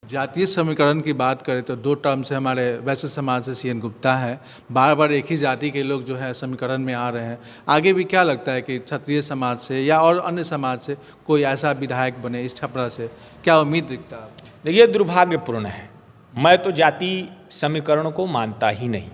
जातीय समीकरण की बात करें तो दो टर्म से हमारे वैश्य समाज से सीएन गुप्ता है। बार बार एक ही जाति के लोग जो है समीकरण में आ रहे हैं। आगे भी क्या लगता है कि क्षत्रिय समाज से या और अन्य समाज से कोई ऐसा विधायक बने इस छपरा से, क्या उम्मीद दिखता है? देखिए, दुर्भाग्यपूर्ण है। मैं तो जाति समीकरण को मानता ही नहीं।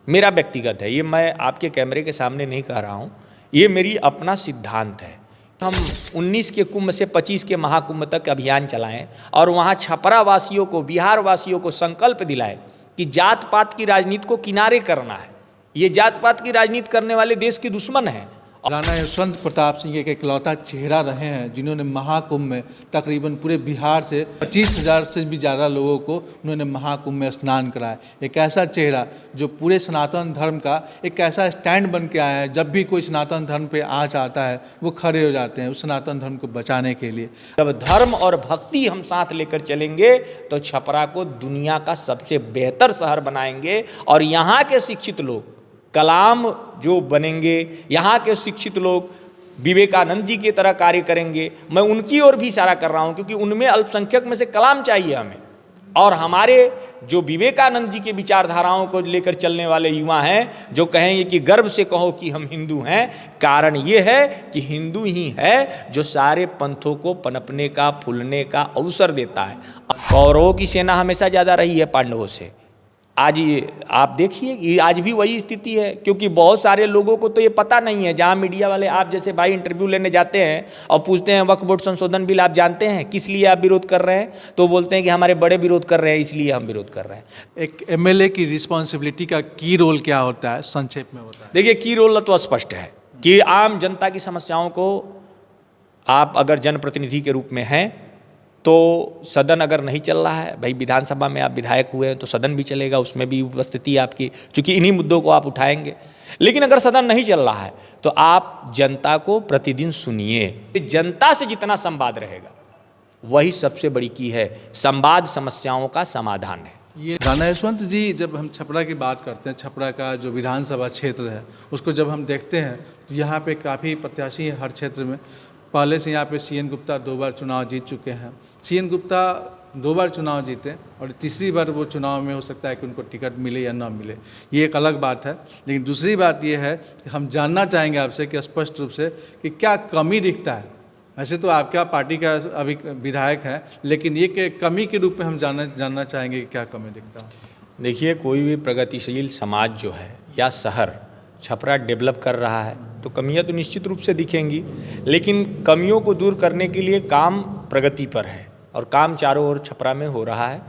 मेरा व्यक्तिगत है, ये मैं आपके कैमरे के सामने नहीं कह रहा हूँ, ये मेरी अपना सिद्धांत है। हम 19 के कुंभ से 25 के महाकुंभ तक अभियान चलाएं और वहाँ छपरा वासियों को, बिहार वासियों को संकल्प दिलाएं कि जात पात की राजनीति को किनारे करना है। ये जात पात की राजनीति करने वाले देश के दुश्मन हैं। राणा यशवंत प्रताप सिंह एक इकलौता चेहरा रहे हैं जिन्होंने महाकुंभ में तकरीबन पूरे बिहार से 25,000 से भी ज़्यादा लोगों को उन्होंने महाकुंभ में स्नान कराया। एक ऐसा चेहरा जो पूरे सनातन धर्म का एक ऐसा स्टैंड बन के आया है। जब भी कोई सनातन धर्म पे आँच आता है वो खड़े हो जाते हैं उस सनातन धर्म को बचाने के लिए। जब धर्म और भक्ति हम साथ लेकर चलेंगे तो छपरा को दुनिया का सबसे बेहतर शहर बनाएंगे और यहाँ के शिक्षित लोग कलाम जो बनेंगे, यहाँ के शिक्षित लोग विवेकानंद जी की तरह कार्य करेंगे। मैं उनकी ओर भी इशारा कर रहा हूँ क्योंकि उनमें अल्पसंख्यक में से कलाम चाहिए हमें। और हमारे जो विवेकानंद जी के विचारधाराओं को लेकर चलने वाले युवा हैं जो कहेंगे कि गर्व से कहो कि हम हिंदू हैं, कारण ये है कि हिंदू ही है जो सारे पंथों को पनपने का, फूलने का अवसर देता है। कौरवों की सेना हमेशा ज़्यादा रही है पांडवों से। आज आप देखिए कि आज भी वही स्थिति है, क्योंकि बहुत सारे लोगों को तो ये पता नहीं है। जहाँ मीडिया वाले आप जैसे भाई इंटरव्यू लेने जाते हैं और पूछते हैं वक्फ बोर्ड संशोधन बिल आप जानते हैं, किस लिए आप विरोध कर रहे हैं, तो बोलते हैं कि हमारे बड़े विरोध कर रहे हैं इसलिए हम विरोध कर रहे हैं। एक एमएलए की रिस्पॉन्सिबिलिटी का की रोल क्या होता है, संक्षेप में होता है? देखिए, की रोल तो स्पष्ट है कि आम जनता की समस्याओं को आप अगर जनप्रतिनिधि के रूप में हैं तो सदन अगर नहीं चल रहा है, भाई विधानसभा में आप विधायक हुए हैं तो सदन भी चलेगा, उसमें भी उपस्थिति आपकी, चूँकि इन्हीं मुद्दों को आप उठाएंगे। लेकिन अगर सदन नहीं चल रहा है तो आप जनता को प्रतिदिन सुनिए। जनता से जितना संवाद रहेगा वही सबसे बड़ी की है। संवाद समस्याओं का समाधान है। ये राणा यशवंत जी, जब हम छपरा की बात करते हैं, छपरा का जो विधानसभा क्षेत्र है उसको जब हम देखते हैं तो यहाँ पे काफ़ी प्रत्याशी है हर क्षेत्र में। पहले से यहाँ पे सीएन गुप्ता 2 बार चुनाव जीत चुके हैं। सीएन गुप्ता 2 बार चुनाव जीते और तीसरी बार वो चुनाव में हो सकता है कि उनको टिकट मिले या ना मिले, ये एक अलग बात है। लेकिन दूसरी बात ये है कि हम जानना चाहेंगे आपसे कि स्पष्ट रूप से कि क्या कमी दिखता है। ऐसे तो आपका पार्टी का अभी विधायक है, लेकिन ये कि कमी के रूप में हम जानना चाहेंगे कि क्या कमी दिखता है। देखिए, कोई भी प्रगतिशील समाज जो है या शहर छपरा डेवलप कर रहा है तो कमियां तो निश्चित रूप से दिखेंगी, लेकिन कमियों को दूर करने के लिए काम प्रगति पर है और काम चारों ओर छपरा में हो रहा है।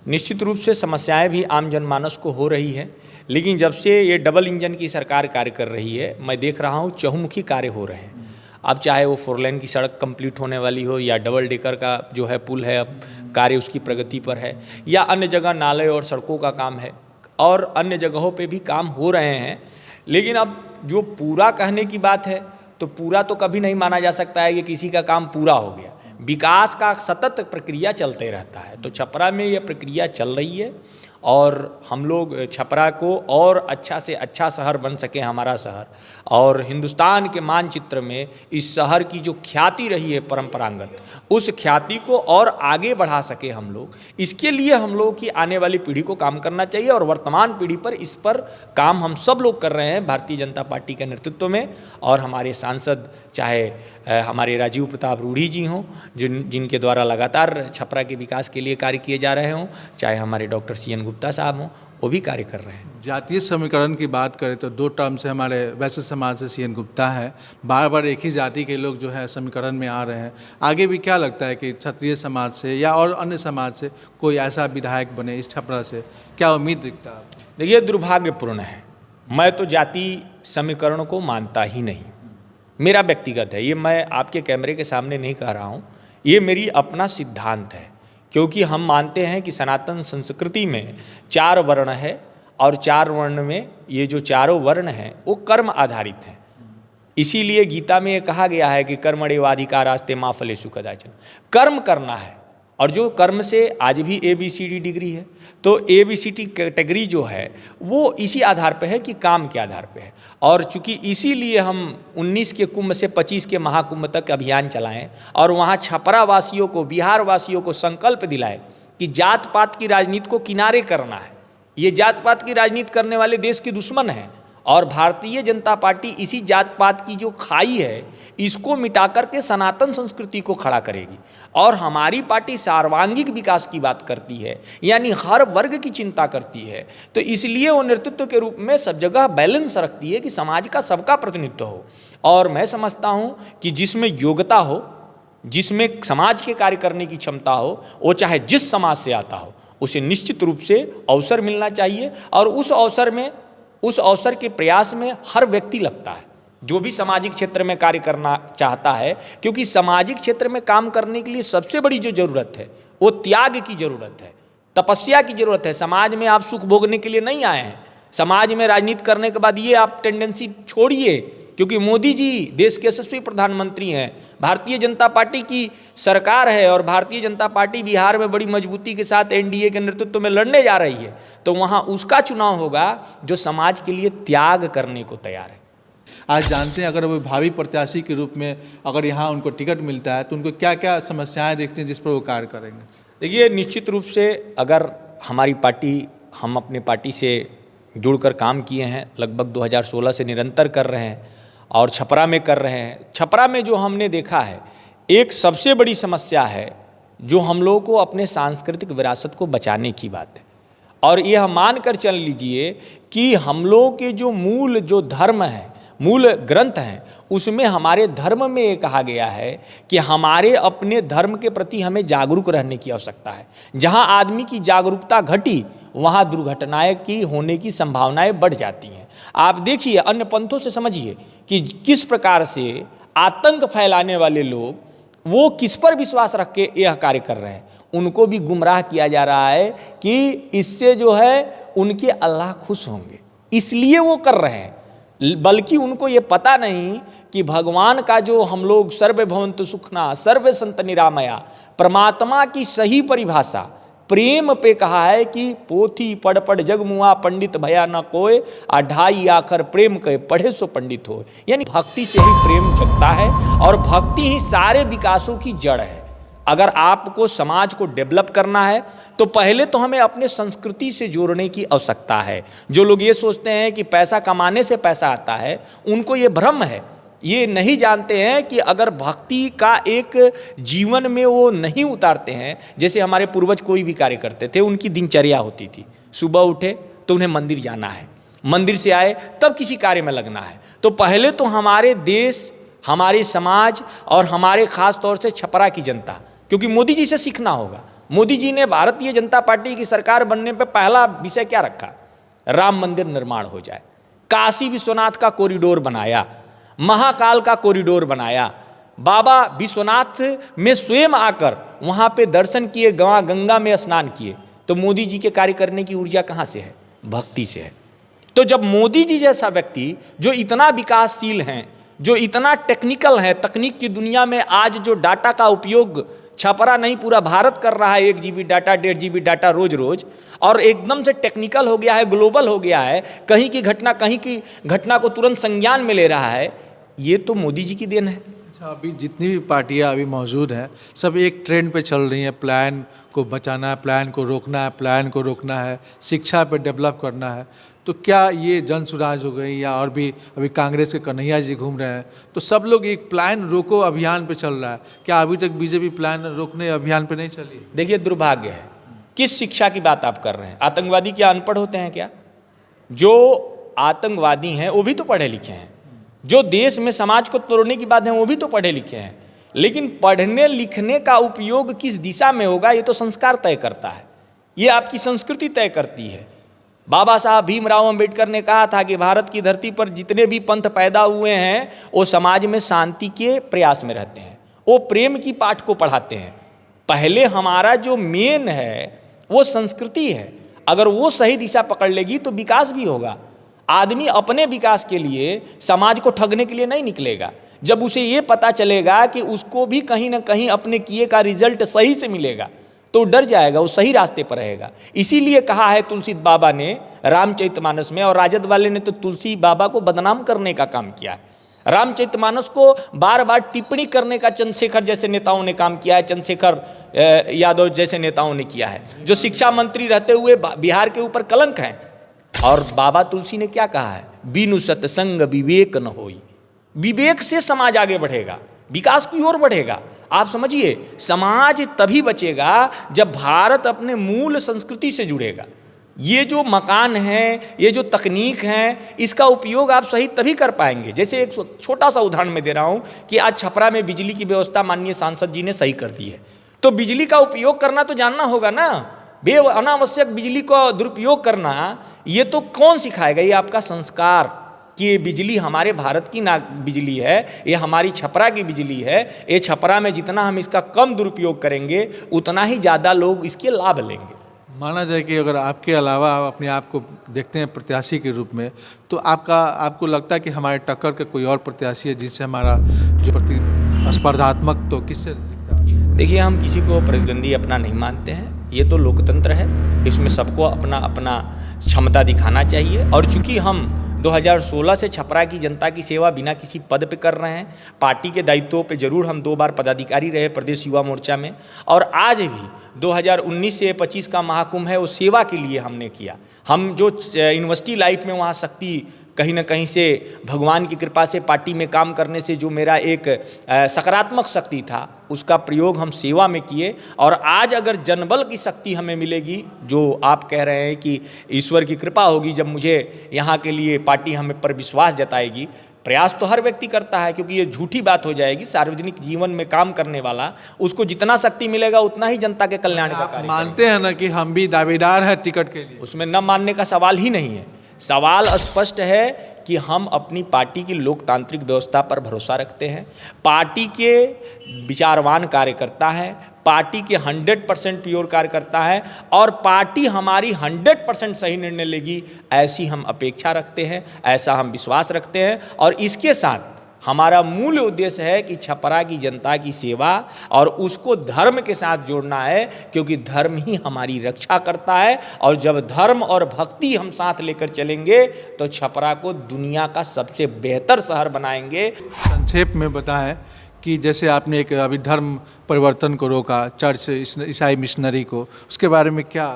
निश्चित रूप से समस्याएं भी आम जनमानस को हो रही है, लेकिन जब से ये डबल इंजन की सरकार कार्य कर रही है मैं देख रहा हूँ चहुमुखी कार्य हो रहे हैं। अब चाहे वो 4 लेन की सड़क कंप्लीट होने वाली हो या डबल डेकर का जो है पुल है अब कार्य उसकी प्रगति पर है, या अन्य जगह नाले और सड़कों का काम है और अन्य जगहों पे भी काम हो रहे हैं। लेकिन अब जो पूरा कहने की बात है तो पूरा तो कभी नहीं माना जा सकता है कि किसी का काम पूरा हो गया। विकास का सतत प्रक्रिया चलते रहता है, तो छपरा में ये प्रक्रिया चल रही है और हम लोग छपरा को और अच्छा से अच्छा शहर बन सके हमारा शहर, और हिंदुस्तान के मानचित्र में इस शहर की जो ख्याति रही है परंपरागत, उस ख्याति को और आगे बढ़ा सके हम लोग। इसके लिए हम लोग की आने वाली पीढ़ी को काम करना चाहिए और वर्तमान पीढ़ी पर इस पर काम हम सब लोग कर रहे हैं भारतीय जनता पार्टी के नेतृत्व में। और हमारे सांसद चाहे हमारे राजीव प्रताप रूढ़ी जी हों जिनके द्वारा लगातार छपरा के विकास के लिए कार्य किए जा रहे हों, चाहे हमारे डॉक्टर सीएन गुप्ता साहब हों, वो भी कार्य कर रहे हैं। जातीय समीकरण की बात करें तो 2 टर्म से हमारे वैश्य समाज से सीएन गुप्ता है। बार बार एक ही जाति के लोग जो है समीकरण में आ रहे हैं। आगे भी क्या लगता है कि क्षत्रिय समाज से या और अन्य समाज से कोई ऐसा विधायक बने इस छपरा से, क्या उम्मीद दिखता है? देखिए, दुर्भाग्यपूर्ण है। मैं तो जाति समीकरण को मानता ही नहीं। मेरा व्यक्तिगत है, ये मैं आपके कैमरे के सामने नहीं कह रहा हूँ, ये मेरी अपना सिद्धांत है। क्योंकि हम मानते हैं कि सनातन संस्कृति में 4 वर्ण है और 4 वर्ण में ये जो चारों वर्ण हैं वो कर्म आधारित हैं। इसीलिए गीता में ये कहा गया है कि कर्मण्येवाधिकारास्ते मा फलेषु कदाचन, कर्म करना है। और जो कर्म से आज भी ABCD डिग्री है, तो ABCD कैटेगरी जो है वो इसी आधार पे है कि काम के आधार पे है। और चूंकि इसीलिए हम 19 के कुंभ से 25 के महाकुंभ तक अभियान चलाएं और वहाँ छपरा वासियों को, बिहार वासियों को संकल्प दिलाएं कि कि जात पात की राजनीति को किनारे करना है। ये जात पात की राजनीति करने वाले देश के दुश्मन हैं और भारतीय जनता पार्टी इसी जात पात की जो खाई है इसको मिटा करके सनातन संस्कृति को खड़ा करेगी। और हमारी पार्टी सर्वांगीण विकास की बात करती है, यानी हर वर्ग की चिंता करती है। तो इसलिए वो नेतृत्व के रूप में सब जगह बैलेंस रखती है कि समाज का सबका प्रतिनिधित्व हो। और मैं समझता हूँ कि जिसमें योग्यता हो, जिसमें समाज के कार्य करने की क्षमता हो, वो चाहे जिस समाज से आता हो, उसे निश्चित रूप से अवसर मिलना चाहिए। और उस अवसर के प्रयास में हर व्यक्ति लगता है जो भी सामाजिक क्षेत्र में कार्य करना चाहता है, क्योंकि सामाजिक क्षेत्र में काम करने के लिए सबसे बड़ी जो ज़रूरत है वो त्याग की ज़रूरत है, तपस्या की ज़रूरत है। समाज में आप सुख भोगने के लिए नहीं आए हैं। समाज में राजनीति करने के बाद ये आप टेंडेंसी छोड़िए, क्योंकि मोदी जी देश के यशस्वी प्रधानमंत्री हैं, भारतीय जनता पार्टी की सरकार है और भारतीय जनता पार्टी बिहार में बड़ी मजबूती के साथ एनडीए के नेतृत्व में लड़ने जा रही है। तो वहाँ उसका चुनाव होगा जो समाज के लिए त्याग करने को तैयार है। आज जानते हैं अगर वो भावी प्रत्याशी के रूप में अगर यहाँ उनको टिकट मिलता है तो उनको क्या क्या समस्याएं देखते हैं जिस पर वो कार्य करेंगे? देखिए, निश्चित रूप से अगर हमारी पार्टी, हम अपने पार्टी से जुड़कर काम किए हैं, लगभग 2016 से निरंतर कर रहे हैं और छपरा में कर रहे हैं। छपरा में जो हमने देखा है, एक सबसे बड़ी समस्या है जो हम लोगों को अपने सांस्कृतिक विरासत को बचाने की बात है। और यह मान कर चल लीजिए कि हम लोग के जो मूल जो धर्म है, मूल ग्रंथ हैं, उसमें हमारे धर्म में ये कहा गया है कि हमारे अपने धर्म के प्रति हमें जागरूक रहने की आवश्यकता है। जहाँ आदमी की जागरूकता घटी वहाँ दुर्घटनाएं की होने की संभावनाएं बढ़ जाती हैं। आप देखिए, अन्य पंथों से समझिए कि किस प्रकार से आतंक फैलाने वाले लोग वो किस पर विश्वास रख के यह कार्य कर रहे हैं। उनको भी गुमराह किया जा रहा है कि इससे जो है उनके अल्लाह खुश होंगे, इसलिए वो कर रहे हैं। बल्कि उनको ये पता नहीं कि भगवान का जो हम लोग सर्वे भवन्तु सुखना सर्वे सन्तु निरामया, परमात्मा की सही परिभाषा प्रेम पे कहा है कि पोथी पढ़ पढ़ जग मुआ पंडित भया न कोय, 2.5 आखर प्रेम के पढ़े सो पंडित हो। यानी भक्ति से ही प्रेम जगता है और भक्ति ही सारे विकासों की जड़ है। अगर आपको समाज को डेवलप करना है तो पहले तो हमें अपने संस्कृति से जोड़ने की आवश्यकता है। जो लोग ये सोचते हैं कि पैसा कमाने से पैसा आता है, उनको ये भ्रम है। ये नहीं जानते हैं कि अगर भक्ति का एक जीवन में वो नहीं उतारते हैं, जैसे हमारे पूर्वज कोई भी कार्य करते थे, उनकी दिनचर्या होती थी, सुबह उठे तो उन्हें मंदिर जाना है, मंदिर से आए तब किसी कार्य में लगना है। तो पहले तो हमारे देश, हमारे समाज और हमारे खास तौर से छपरा की जनता, क्योंकि मोदी जी से सीखना होगा। मोदी जी ने भारतीय जनता पार्टी की सरकार बनने पर पहला विषय क्या रखा? राम मंदिर निर्माण हो जाए, काशी विश्वनाथ का कॉरिडोर बनाया, महाकाल का कॉरिडोर बनाया, बाबा विश्वनाथ में स्वयं आकर वहाँ पे दर्शन किए, गंगा में स्नान किए। तो मोदी जी के कार्य करने की ऊर्जा कहाँ से है? भक्ति से है। तो जब मोदी जी जैसा व्यक्ति जो इतना विकासशील हैं, जो इतना टेक्निकल है, तकनीक की दुनिया में आज जो डाटा का उपयोग छपरा नहीं पूरा भारत कर रहा है, 1 GB डाटा 1.5 GB डाटा रोज रोज, और एकदम से टेक्निकल हो गया है, ग्लोबल हो गया है, कहीं की घटना को तुरंत संज्ञान में ले रहा है, ये तो मोदी जी की देन है। अच्छा, अभी जितनी भी पार्टियां अभी मौजूद हैं सब एक ट्रेंड पे चल रही हैं, प्लान को बचाना है, प्लान को रोकना है, प्लान को रोकना है, शिक्षा पे डेवलप करना है। तो क्या ये जन सुराज हो गई या और भी अभी कांग्रेस के कन्हैया जी घूम रहे हैं, तो सब लोग एक प्लान रोको अभियान पे चल रहा है। क्या अभी तक बीजेपी प्लान रोकने अभियान पे नहीं चली? देखिए, दुर्भाग्य है। किस शिक्षा की बात आप कर रहे हैं? आतंकवादी क्या अनपढ़ होते हैं क्या? जो आतंकवादी हैं वो भी तो पढ़े लिखे हैं। जो देश में समाज को तोड़ने की बात है वो भी तो पढ़े लिखे हैं। लेकिन पढ़ने लिखने का उपयोग किस दिशा में होगा ये तो संस्कार तय करता है, ये आपकी संस्कृति तय करती है। बाबा साहब भीमराव अंबेडकर ने कहा था कि भारत की धरती पर जितने भी पंथ पैदा हुए हैं वो समाज में शांति के प्रयास में रहते हैं, वो प्रेम की पाठ को पढ़ाते हैं। पहले हमारा जो मेन है वो संस्कृति है, अगर वो सही दिशा पकड़ लेगी तो विकास भी होगा। आदमी अपने विकास के लिए समाज को ठगने के लिए नहीं निकलेगा। जब उसे ये पता चलेगा कि उसको भी कहीं ना कहीं अपने किए का रिजल्ट सही से मिलेगा तो डर जाएगा, वो सही रास्ते पर रहेगा। इसीलिए कहा है तुलसी बाबा ने रामचरितमानस में, और राजद वाले ने तो तुलसी बाबा को बदनाम करने का काम किया है। रामचरितमानस को बार बार टिप्पणी करने का चंद्रशेखर जैसे नेताओं ने काम किया है, चंद्रशेखर यादव जैसे नेताओं ने किया है, जो शिक्षा मंत्री रहते हुए बिहार के ऊपर कलंक हैं। और बाबा तुलसी ने क्या कहा है, बीनु सत्संग विवेक न होई। विवेक से समाज आगे बढ़ेगा, विकास की ओर बढ़ेगा। आप समझिए, समाज तभी बचेगा जब भारत अपने मूल संस्कृति से जुड़ेगा। ये जो मकान है, ये जो तकनीक है, इसका उपयोग आप सही तभी कर पाएंगे। जैसे एक छोटा सा उदाहरण मैं दे रहा हूँ कि आज छपरा में बिजली की व्यवस्था माननीय सांसद जी ने सही कर दी है, तो बिजली का उपयोग करना तो जानना होगा ना। अनावश्यक बिजली का दुरुपयोग करना ये तो कौन सिखाएगा? ये आपका संस्कार कि ये बिजली हमारे भारत की ना बिजली है, ये हमारी छपरा की बिजली है। ये छपरा में जितना हम इसका कम दुरुपयोग करेंगे उतना ही ज़्यादा लोग इसके लाभ लेंगे। माना जाए कि अगर आपके अलावा आप अपने आप को देखते हैं प्रत्याशी के रूप में, तो आपको लगता है कि हमारे टक्कर का कोई और प्रत्याशी है जिससे हमारा जो प्रतिस्पर्धात्मक, तो किससे दिखता है? देखिए, हम किसी को प्रतिद्वंदी अपना नहीं मानते हैं, ये तो लोकतंत्र है, इसमें सबको अपना अपना क्षमता दिखाना चाहिए। और चूंकि हम 2016 से छपरा की जनता की सेवा बिना किसी पद पे कर रहे हैं, पार्टी के दायित्वों पे जरूर हम 2 बार पदाधिकारी रहे प्रदेश युवा मोर्चा में, और आज भी 2019 से 25 का महाकुंभ है वो सेवा के लिए हमने किया। हम जो यूनिवर्सिटी लाइफ में वहाँ शक्ति कहीं ना कहीं से भगवान की कृपा से पार्टी में काम करने से जो मेरा एक सकारात्मक शक्ति था उसका प्रयोग हम सेवा में किए। और आज अगर जनबल की शक्ति हमें मिलेगी, जो आप कह रहे हैं कि ईश्वर की कृपा होगी जब मुझे यहाँ के लिए पार्टी हमें पर विश्वास जताएगी, प्रयास तो हर व्यक्ति करता है, क्योंकि ये झूठी बात हो जाएगी। सार्वजनिक जीवन में काम करने वाला, उसको जितना शक्ति मिलेगा उतना ही जनता के कल्याण का कार्य मानते हैं ना कि हम भी दावेदार हैं टिकट के लिए? उसमें न मानने का सवाल ही नहीं है। सवाल स्पष्ट है कि हम अपनी पार्टी की लोकतांत्रिक व्यवस्था पर भरोसा रखते हैं। पार्टी के विचारवान कार्यकर्ता हैं, पार्टी के 100% प्योर कार्यकर्ता है, और पार्टी हमारी 100% सही निर्णय लेगी ऐसी हम अपेक्षा रखते हैं, ऐसा हम विश्वास रखते हैं। और इसके साथ हमारा मूल उद्देश्य है कि छपरा की जनता की सेवा और उसको धर्म के साथ जोड़ना है, क्योंकि धर्म ही हमारी रक्षा करता है। और जब धर्म और भक्ति हम साथ लेकर चलेंगे तो छपरा को दुनिया का सबसे बेहतर शहर बनाएंगे। संक्षेप में बताएं कि जैसे आपने एक अभी धर्म परिवर्तन को रोका, चर्च ईसाई मिशनरी को, उसके बारे में क्या?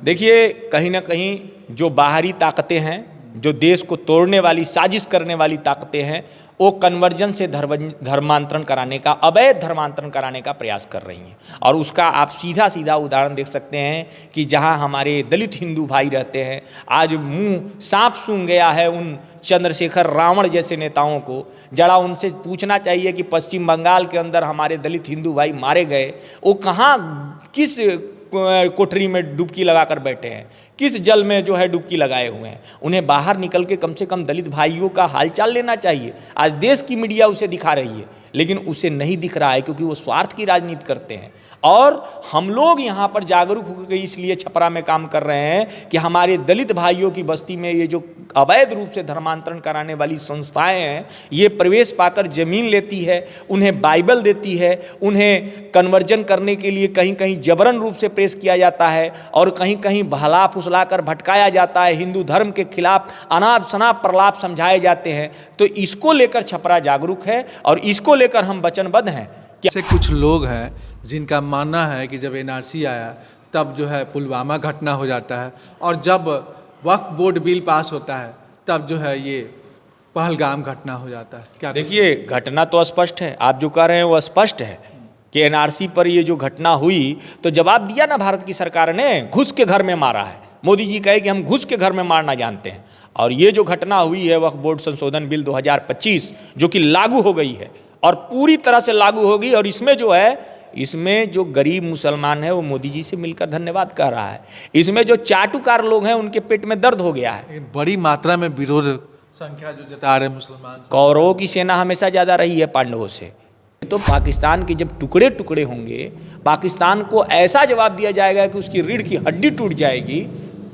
देखिए, कहीं ना कहीं जो बाहरी ताकतें हैं, जो देश को तोड़ने वाली साजिश करने वाली ताकतें हैं, वो कन्वर्जन से धर्मांतरण कराने का, अवैध धर्मांतरण कराने का प्रयास कर रही हैं। और उसका आप सीधा सीधा उदाहरण देख सकते हैं कि जहां हमारे दलित हिंदू भाई रहते हैं, आज मुंह सांप सूंघ गया है उन चंद्रशेखर रावण जैसे नेताओं को। जरा उनसे पूछना चाहिए कि पश्चिम बंगाल के अंदर हमारे दलित हिंदू भाई मारे गए, वो कहाँ किस कोठरी में डुबकी लगाकर बैठे हैं, किस जल में जो है डुबकी लगाए हुए हैं। उन्हें बाहर निकल के कम से कम दलित भाइयों का हालचाल लेना चाहिए। आज देश की मीडिया उसे दिखा रही है, लेकिन उसे नहीं दिख रहा है, क्योंकि वो स्वार्थ की राजनीति करते हैं। और हम लोग यहाँ पर जागरूक होकर इसलिए छपरा में काम कर रहे हैं कि हमारे दलित भाइयों की बस्ती में ये जो अवैध रूप से धर्मांतरण कराने वाली संस्थाएं हैं, ये प्रवेश पाकर जमीन लेती है, उन्हें बाइबल देती है, उन्हें कन्वर्जन करने के लिए कहीं कहीं जबरन रूप से प्रेस किया जाता है, और कहीं कहीं बहला फुसला कर भटकाया जाता है, हिंदू धर्म के खिलाफ अनाप शनाप प्रलाप समझाए जाते हैं। तो इसको लेकर छपरा जागरूक है और इसको लेकर हम वचनबद्ध हैं। ऐसे कुछ लोग हैं जिनका मानना है कि जब एनआरसी आया तब जो है पुलवामा घटना हो जाता है, और जब वक्फ बोर्ड बिल पास होता है तब जो है ये पहलगाम घटना हो जाता है। क्या देखिए, घटना तो स्पष्ट है, आप जो कह रहे हैं वो स्पष्ट है कि एनआरसी पर ये जो घटना हुई, तो जवाब दिया ना भारत की सरकार ने, घुस के घर में मारा है। मोदी जी कहे कि हम घुस के घर में मारना जानते हैं। और ये जो घटना हुई है वक्फ बोर्ड संशोधन बिल 2025 जो कि लागू हो गई है और पूरी तरह से लागू होगी, और इसमें जो है, इसमें जो गरीब मुसलमान है वो मोदी जी से मिलकर धन्यवाद कह रहा है। इसमें जो चाटुकार लोग हैं उनके पेट में दर्द हो गया है। बड़ी मात्रा में विरोध संख्या जो जता रहे मुसलमान, कौरवों की सेना हमेशा ज़्यादा रही है पांडवों से। तो पाकिस्तान के जब टुकड़े टुकड़े होंगे, पाकिस्तान को ऐसा जवाब दिया जाएगा कि उसकी रीढ़ की हड्डी टूट जाएगी।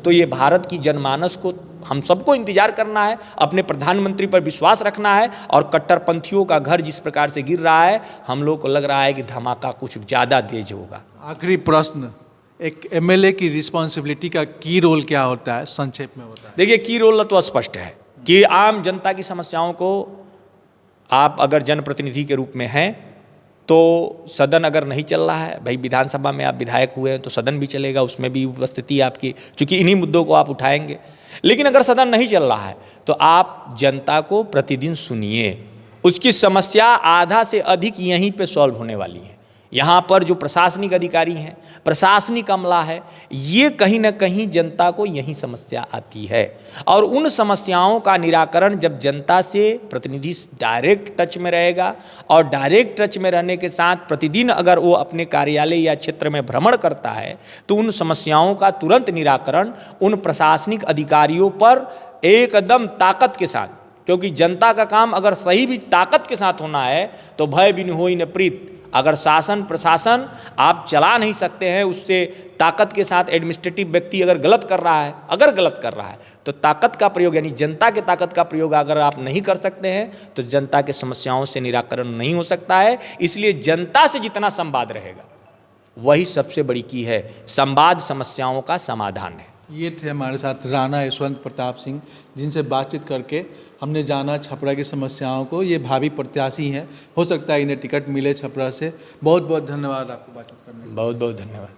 तो ये भारत की जनमानस को हम सबको इंतजार करना है, अपने प्रधानमंत्री पर विश्वास रखना है। और कट्टरपंथियों का घर जिस प्रकार से गिर रहा है, हम लोग को लग रहा है कि धमाका कुछ ज़्यादा तेज होगा। आखिरी प्रश्न, एक एमएलए की रिस्पॉन्सिबिलिटी का की रोल क्या होता है, संक्षेप में होता है? देखिए, की रोल तो स्पष्ट है कि आम जनता की समस्याओं को आप अगर जनप्रतिनिधि के रूप में हैं तो सदन अगर नहीं चल रहा है, भाई विधानसभा में आप विधायक हुए हैं तो सदन भी चलेगा, उसमें भी उपस्थिति आपकी, चूँकि इन्हीं मुद्दों को आप उठाएंगे। लेकिन अगर सदन नहीं चल रहा है तो आप जनता को प्रतिदिन सुनिए, उसकी समस्या आधा से अधिक यहीं पे सॉल्व होने वाली है। यहाँ पर जो प्रशासनिक अधिकारी हैं, प्रशासनिक अमला है, ये कहीं ना कहीं जनता को यही समस्या आती है। और उन समस्याओं का निराकरण जब जनता से प्रतिनिधि डायरेक्ट टच में रहेगा, और डायरेक्ट टच में रहने के साथ प्रतिदिन अगर वो अपने कार्यालय या क्षेत्र में भ्रमण करता है तो उन समस्याओं का तुरंत निराकरण उन प्रशासनिक अधिकारियों पर एकदम ताकत के साथ, क्योंकि जनता का काम अगर सही भी ताकत के साथ होना है तो भय बिन होई न प्रीत। अगर शासन प्रशासन आप चला नहीं सकते हैं, उससे ताकत के साथ एडमिनिस्ट्रेटिव व्यक्ति अगर गलत कर रहा है तो ताकत का प्रयोग यानी जनता के ताकत का प्रयोग अगर आप नहीं कर सकते हैं तो जनता के समस्याओं से निराकरण नहीं हो सकता है। इसलिए जनता से जितना संवाद रहेगा वही सबसे बड़ी की है, संवाद समस्याओं का समाधान है। ये थे हमारे साथ राणा यशवंत प्रताप सिंह, जिनसे बातचीत करके हमने जाना छपरा की समस्याओं को। ये भावी प्रत्याशी हैं, हो सकता है इन्हें टिकट मिले छपरा से। बहुत बहुत धन्यवाद आपको बातचीत करने के लिए। बहुत बहुत धन्यवाद।